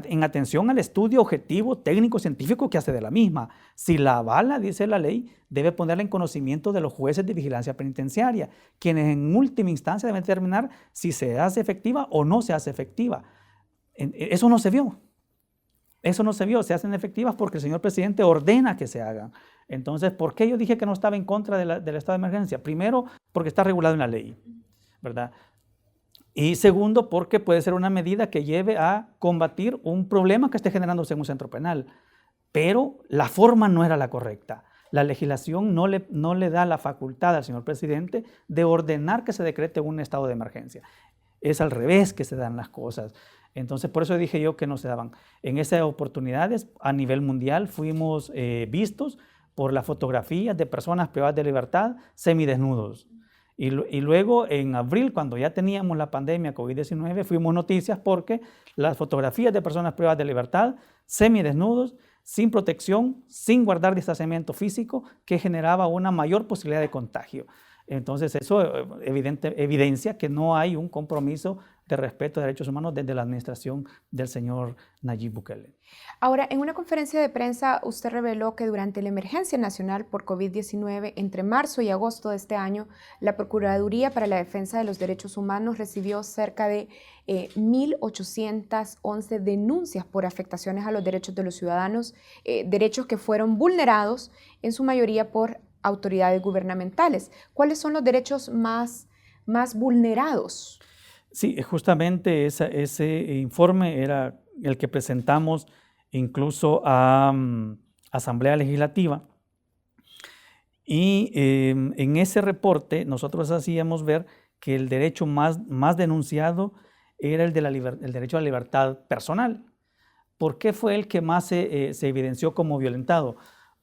en atención al estudio objetivo, técnico, científico que hace de la misma. Si la avala, dice la ley, debe ponerla en conocimiento de los jueces de vigilancia penitenciaria, quienes en última instancia deben determinar si se hace efectiva o no se hace efectiva. Eso no se vio. Se hacen efectivas porque el señor presidente ordena que se hagan. Entonces, ¿por qué yo dije que no estaba en contra del estado de emergencia? Primero, porque está regulado en la ley, ¿verdad? Y segundo, porque puede ser una medida que lleve a combatir un problema que esté generándose en un centro penal. Pero la forma no era la correcta. La legislación no le da la facultad al señor presidente de ordenar que se decrete un estado de emergencia. Es al revés que se dan las cosas. Entonces, por eso dije yo que no se daban. En esas oportunidades, a nivel mundial, fuimos vistos por las fotografías de personas privadas de libertad semidesnudos. Y luego, en abril, cuando ya teníamos la pandemia COVID-19, fuimos noticias porque las fotografías de personas privadas de libertad semidesnudos, sin protección, sin guardar distanciamiento físico, que generaba una mayor posibilidad de contagio. Entonces, eso evidencia que no hay un compromiso de respeto de derechos humanos desde la administración del señor Nayib Bukele. Ahora, en una conferencia de prensa, usted reveló que durante la emergencia nacional por COVID-19, entre marzo y agosto de este año, la Procuraduría para la Defensa de los Derechos Humanos recibió cerca de 1.811 denuncias por afectaciones a los derechos de los ciudadanos, derechos que fueron vulnerados en su mayoría por autoridades gubernamentales. ¿Cuáles son los derechos más vulnerados? Sí, justamente ese informe era el que presentamos incluso a Asamblea Legislativa. Y en ese reporte nosotros hacíamos ver que el derecho más denunciado era el derecho a la libertad personal. ¿Por qué fue el que más se evidenció como violentado?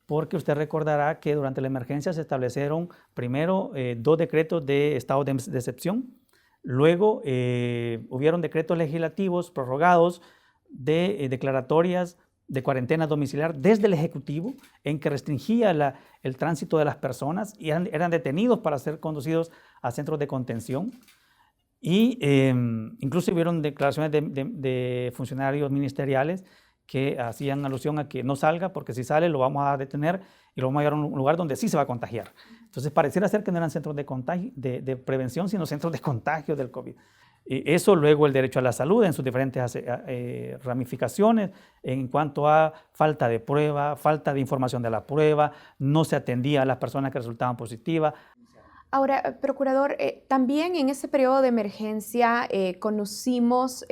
Porque usted recordará que durante la emergencia se establecieron primero 2 decretos de estado de excepción. Luego hubieron decretos legislativos prorrogados de declaratorias de cuarentena domiciliar desde el Ejecutivo, en que restringía el tránsito de las personas y eran detenidos para ser conducidos a centros de contención. Y incluso hubieron declaraciones de funcionarios ministeriales que hacían alusión a que no salga, porque si sale lo vamos a detener y lo vamos a llevar a un lugar donde sí se va a contagiar. Entonces pareciera ser que no eran centros de, contagio, de prevención, sino centros de contagio del COVID. Eso luego el derecho a la salud en sus diferentes ramificaciones en cuanto a falta de prueba, falta de información de la prueba, no se atendía a las personas que resultaban positivas. Ahora, procurador, también en ese periodo de emergencia conocimos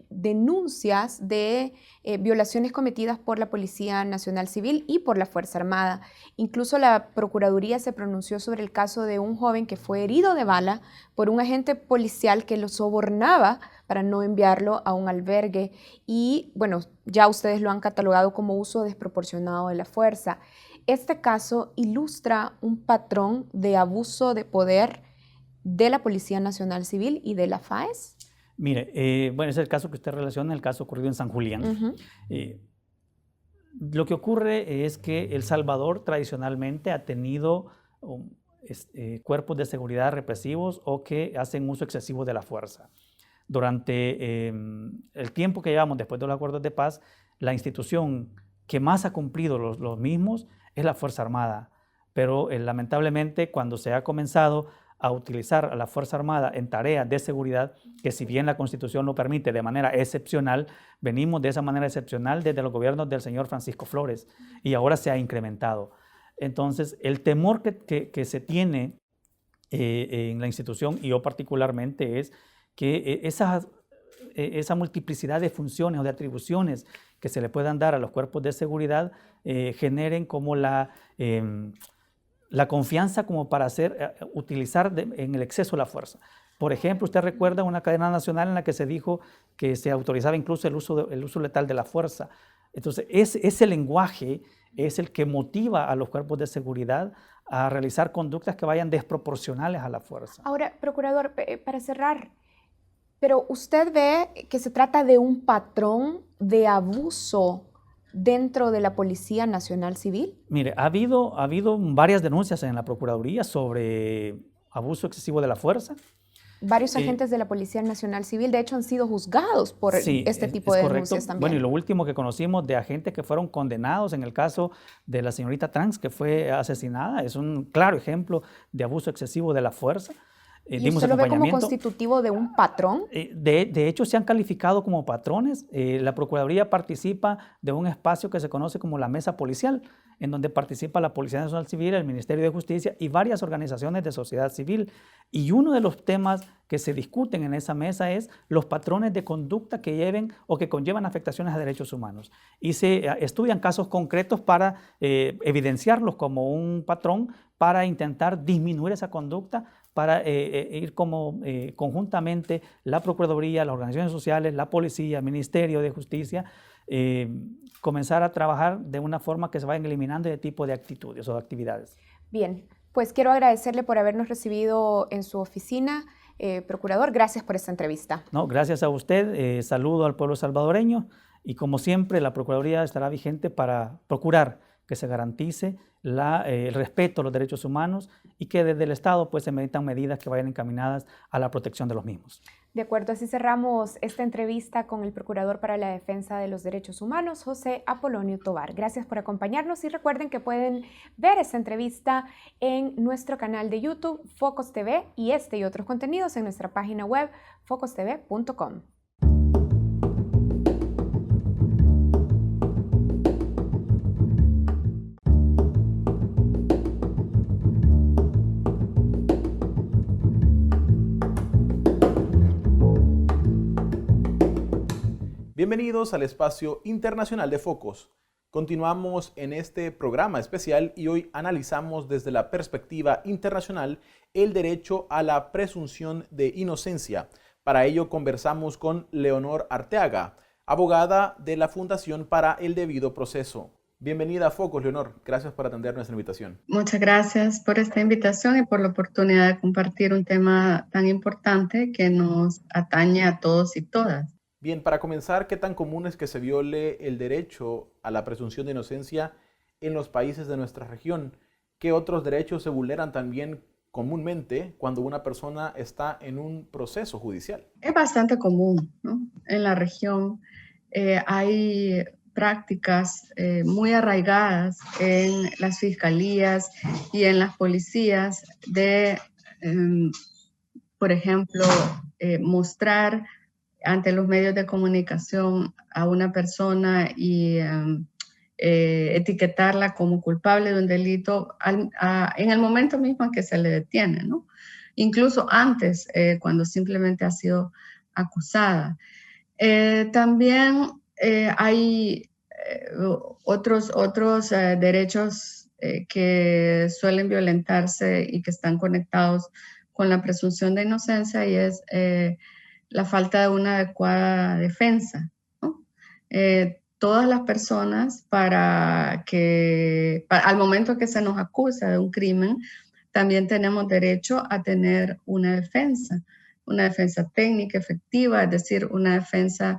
denuncias de violaciones cometidas por la Policía Nacional Civil y por la Fuerza Armada. Incluso la Procuraduría se pronunció sobre el caso de un joven que fue herido de bala por un agente policial que lo sobornaba para no enviarlo a un albergue. Y bueno, ya ustedes lo han catalogado como uso desproporcionado de la fuerza. Este caso ilustra un patrón de abuso de poder de la Policía Nacional Civil y de la FAES. Mire, bueno, es el caso que usted relaciona, el caso ocurrido en San Julián. Lo que ocurre es que El Salvador tradicionalmente ha tenido cuerpos de seguridad represivos o que hacen uso excesivo de la fuerza. Durante el tiempo que llevamos después de los acuerdos de paz, la institución que más ha cumplido los mismos es la Fuerza Armada, pero lamentablemente cuando se ha comenzado a utilizar a la Fuerza Armada en tareas de seguridad, que si bien la Constitución lo permite de manera excepcional, venimos de esa manera excepcional desde los gobiernos del señor Francisco Flores y ahora se ha incrementado. Entonces, el temor que se tiene en la institución, y yo particularmente, es que esa multiplicidad de funciones o de atribuciones que se le puedan dar a los cuerpos de seguridad generen como la confianza como para utilizar en el exceso la fuerza. Por ejemplo, usted recuerda una cadena nacional en la que se dijo que se autorizaba incluso el uso letal de la fuerza. Entonces, ese lenguaje es el que motiva a los cuerpos de seguridad a realizar conductas que vayan desproporcionales a la fuerza. Ahora, procurador, para cerrar, pero usted ve que se trata de un patrón de abuso dentro de la Policía Nacional Civil. Mire, ha habido varias denuncias en la Procuraduría sobre abuso excesivo de la fuerza. Varios agentes de la Policía Nacional Civil, de hecho, han sido juzgados por este tipo de denuncias también. Bueno, y lo último que conocimos de agentes que fueron condenados en el caso de la señorita Trans, que fue asesinada, es un claro ejemplo de abuso excesivo de la fuerza. ¿Y usted lo ve como constitutivo de un patrón? De hecho, se han calificado como patrones. La Procuraduría participa de un espacio que se conoce como la Mesa Policial, en donde participa la Policía Nacional Civil, el Ministerio de Justicia y varias organizaciones de sociedad civil. Y uno de los temas que se discuten en esa mesa es los patrones de conducta que lleven o que conllevan afectaciones a derechos humanos. Y se estudian casos concretos para evidenciarlos como un patrón, para intentar disminuir esa conducta, para ir como conjuntamente la Procuraduría, las organizaciones sociales, la Policía, el Ministerio de Justicia, comenzar a trabajar de una forma que se vayan eliminando ese tipo de actitudes o de actividades. Bien, pues quiero agradecerle por habernos recibido en su oficina, procurador. Gracias por esta entrevista. No, gracias a usted. Saludo al pueblo salvadoreño y como siempre la Procuraduría estará vigente para procurar que se garantice el respeto a los derechos humanos y que desde el Estado pues, se meditan medidas que vayan encaminadas a la protección de los mismos. De acuerdo, así cerramos esta entrevista con el Procurador para la Defensa de los Derechos Humanos, José Apolonio Tovar. Gracias por acompañarnos y recuerden que pueden ver esta entrevista en nuestro canal de YouTube, Focos TV, y este y otros contenidos en nuestra página web, focostv.com. Bienvenidos al espacio internacional de Focos. Continuamos en este programa especial y hoy analizamos desde la perspectiva internacional el derecho a la presunción de inocencia. Para ello conversamos con Leonor Arteaga, abogada de la Fundación para el Debido Proceso. Bienvenida a Focos, Leonor. Gracias por atender nuestra invitación. Muchas gracias por esta invitación y por la oportunidad de compartir un tema tan importante que nos atañe a todos y todas. Bien, para comenzar, ¿qué tan común es que se viole el derecho a la presunción de inocencia en los países de nuestra región? ¿Qué otros derechos se vulneran también comúnmente cuando una persona está en un proceso judicial? Es bastante común, ¿no? En la región hay prácticas muy arraigadas en las fiscalías y en las policías de, por ejemplo, mostrar ante los medios de comunicación a una persona y etiquetarla como culpable de un delito en el momento mismo en que se le detiene, ¿no? Incluso antes, cuando simplemente ha sido acusada. También hay otros derechos que suelen violentarse y que están conectados con la presunción de inocencia, y es la falta de una adecuada defensa, ¿no? Todas las personas, al momento que se nos acusa de un crimen, también tenemos derecho a tener una defensa técnica efectiva, es decir, una defensa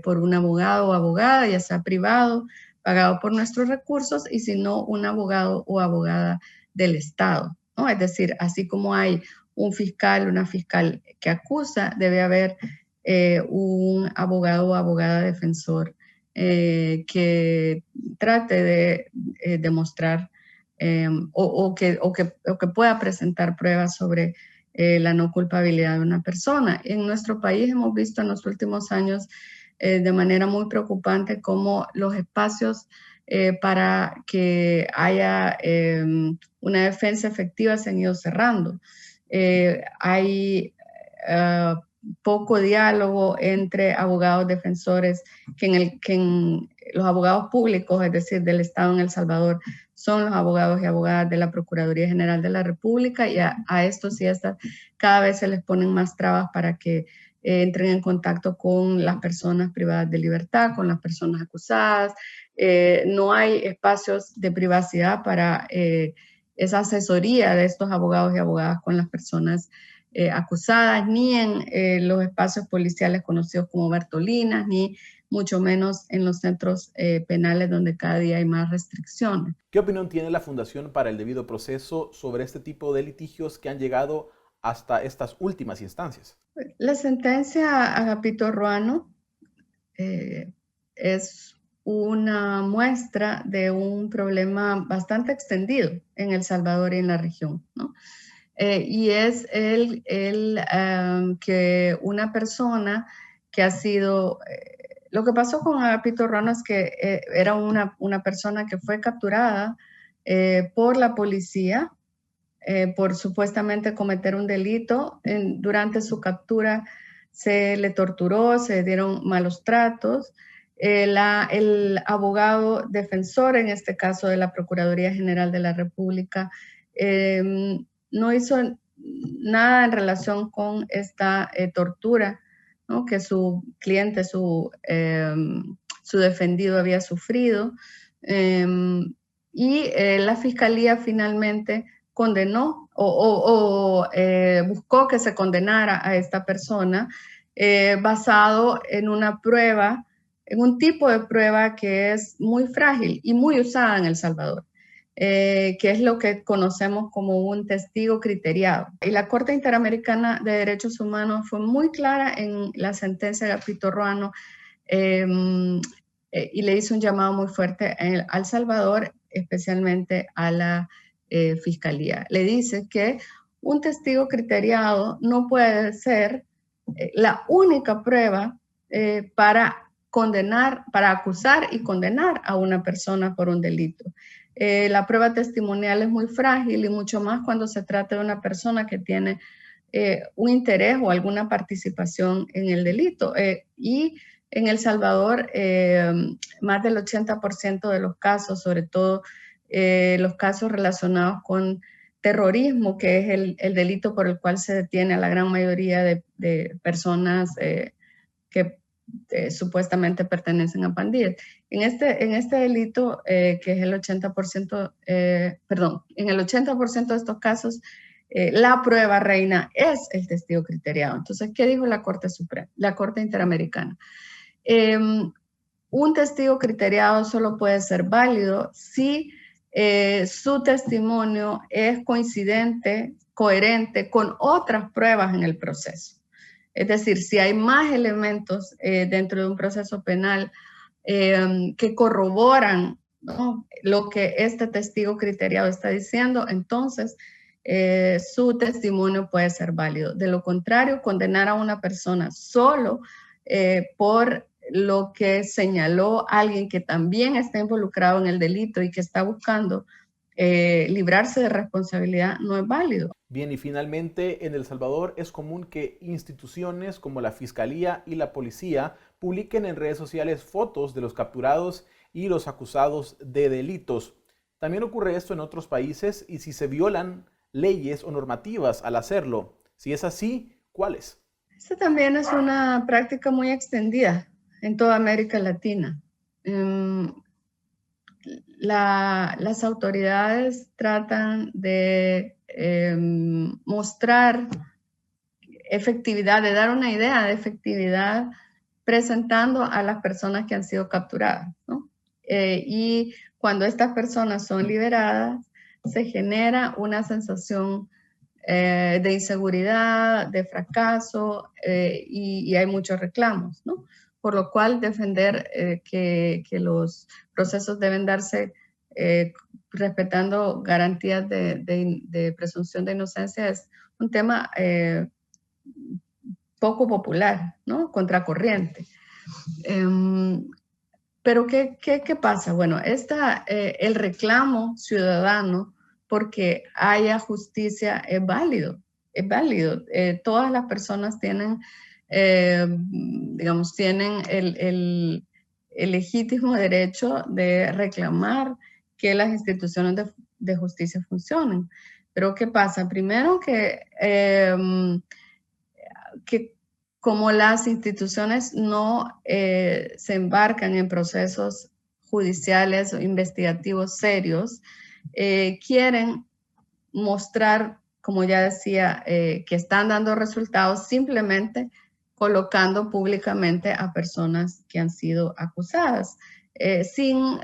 por un abogado o abogada, ya sea privado, pagado por nuestros recursos, y si no, un abogado o abogada del Estado, ¿no? Es decir, así como hay un fiscal, una fiscal que acusa, debe haber un abogado o abogada defensor que trate de demostrar o que pueda presentar pruebas sobre la no culpabilidad de una persona. En nuestro país hemos visto en los últimos años de manera muy preocupante cómo los espacios para que haya una defensa efectiva se han ido cerrando. Hay poco diálogo entre abogados defensores, que los abogados públicos, es decir, del Estado en El Salvador, son los abogados y abogadas de la Procuraduría General de la República, y a estos y estas cada vez se les ponen más trabas para que entren en contacto con las personas privadas de libertad, con las personas acusadas. No hay espacios de privacidad para esa asesoría de estos abogados y abogadas con las personas acusadas, ni en los espacios policiales conocidos como Bertolinas, ni mucho menos en los centros penales, donde cada día hay más restricciones. ¿Qué opinión tiene la Fundación para el Debido Proceso sobre este tipo de litigios que han llegado hasta estas últimas instancias? La sentencia a Agapito Ruano es una muestra de un problema bastante extendido en El Salvador y en la región, ¿no? Y es que una persona que ha sido... lo que pasó con Agapito Ruano es que era una persona que fue capturada por la policía por supuestamente cometer un delito. Durante su captura se le torturó, se le dieron malos tratos. El abogado defensor, en este caso de la Procuraduría General de la República, no hizo nada en relación con esta tortura, ¿no?, que su cliente, su defendido había sufrido. Y la Fiscalía finalmente condenó buscó que se condenara a esta persona basado en una prueba, en un tipo de prueba que es muy frágil y muy usada en El Salvador, que es lo que conocemos como un testigo criteriado. Y la Corte Interamericana de Derechos Humanos fue muy clara en la sentencia de Agapito Ruano y le hizo un llamado muy fuerte a El Salvador, especialmente a la Fiscalía. Le dice que un testigo criteriado no puede ser la única prueba para condenar, para acusar y condenar a una persona por un delito. La prueba testimonial es muy frágil, y mucho más cuando se trata de una persona que tiene un interés o alguna participación en el delito. Y en El Salvador, más del 80% de los casos, sobre todo los casos relacionados con terrorismo, que es el delito por el cual se detiene a la gran mayoría de personas que supuestamente pertenecen a pandillas. En este delito, que es el 80%, en el 80% de estos casos, la prueba reina es el testigo criteriado. Entonces, ¿qué dijo la Corte Suprema, la Corte Interamericana? Un testigo criteriado solo puede ser válido si su testimonio es coincidente, coherente con otras pruebas en el proceso. Es decir, si hay más elementos dentro de un proceso penal que corroboran, ¿no?, lo que este testigo criteriado está diciendo, entonces su testimonio puede ser válido. De lo contrario, condenar a una persona solo por lo que señaló alguien que también está involucrado en el delito y que está buscando librarse de responsabilidad no es válido. Bien, y finalmente, en El Salvador es común que instituciones como la Fiscalía y la Policía publiquen en redes sociales fotos de los capturados y los acusados de delitos. También ocurre esto en otros países, y si se violan leyes o normativas al hacerlo. Si es así, ¿cuáles? Esta también es una práctica muy extendida en toda América Latina. Las autoridades tratan de mostrar efectividad, de dar una idea de efectividad presentando a las personas que han sido capturadas, ¿no? Y cuando estas personas son liberadas, se genera una sensación de inseguridad, de fracaso, y hay muchos reclamos, ¿no? Por lo cual defender que los procesos deben darse respetando garantías de presunción de inocencia es un tema poco popular, ¿no? Contracorriente. Pero ¿qué pasa? Bueno, el reclamo ciudadano porque haya justicia es válido, es válido. Todas las personas tienen, digamos, tienen el legítimo derecho de reclamar que las instituciones de justicia funcionen. Pero ¿qué pasa? Primero que como las instituciones no se embarcan en procesos judiciales o investigativos serios, quieren mostrar, como ya decía, que están dando resultados simplemente colocando públicamente a personas que han sido acusadas, sin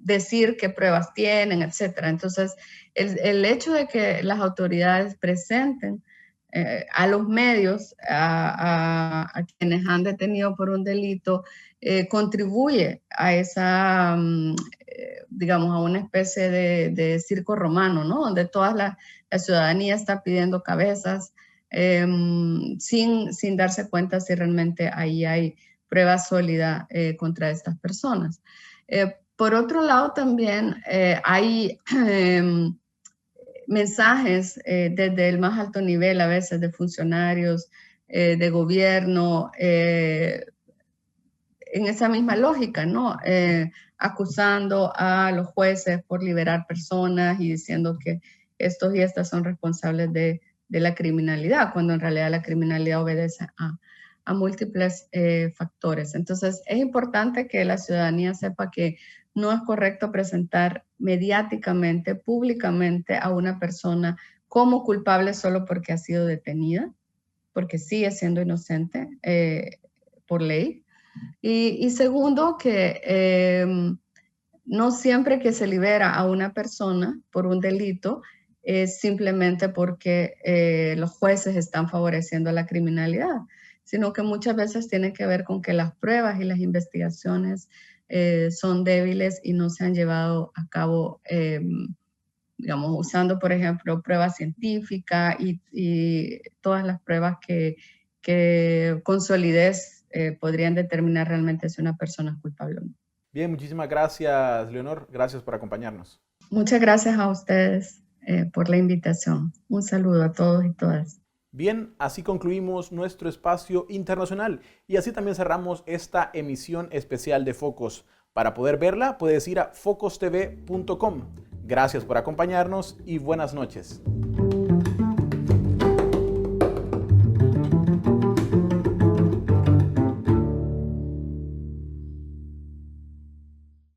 decir qué pruebas tienen, etc. Entonces, el hecho de que las autoridades presenten a los medios, a quienes han detenido por un delito, contribuye a esa, digamos, a una especie de circo romano, ¿no? Donde toda la ciudadanía está pidiendo cabezas sin darse cuenta si realmente ahí hay prueba sólida contra estas personas. Por otro lado, también hay mensajes desde el más alto nivel, a veces de funcionarios de gobierno, en esa misma lógica, ¿no? Acusando a los jueces por liberar personas y diciendo que estos y estas son responsables de la criminalidad, cuando en realidad la criminalidad obedece a múltiples factores. Entonces, es importante que la ciudadanía sepa que no es correcto presentar mediáticamente, públicamente a una persona como culpable solo porque ha sido detenida, porque sigue siendo inocente por ley. Y segundo, que no siempre que se libera a una persona por un delito es simplemente porque los jueces están favoreciendo la criminalidad, sino que muchas veces tiene que ver con que las pruebas y las investigaciones son débiles y no se han llevado a cabo, digamos, usando, por ejemplo, pruebas científicas y todas las pruebas que con solidez podrían determinar realmente si una persona es culpable o no. Bien, muchísimas gracias, Leonor. Gracias por acompañarnos. Muchas gracias a ustedes por la invitación. Un saludo a todos y todas. Bien, así concluimos nuestro espacio internacional y así también cerramos esta emisión especial de Focos. Para poder verla, puedes ir a focostv.com. Gracias por acompañarnos y buenas noches.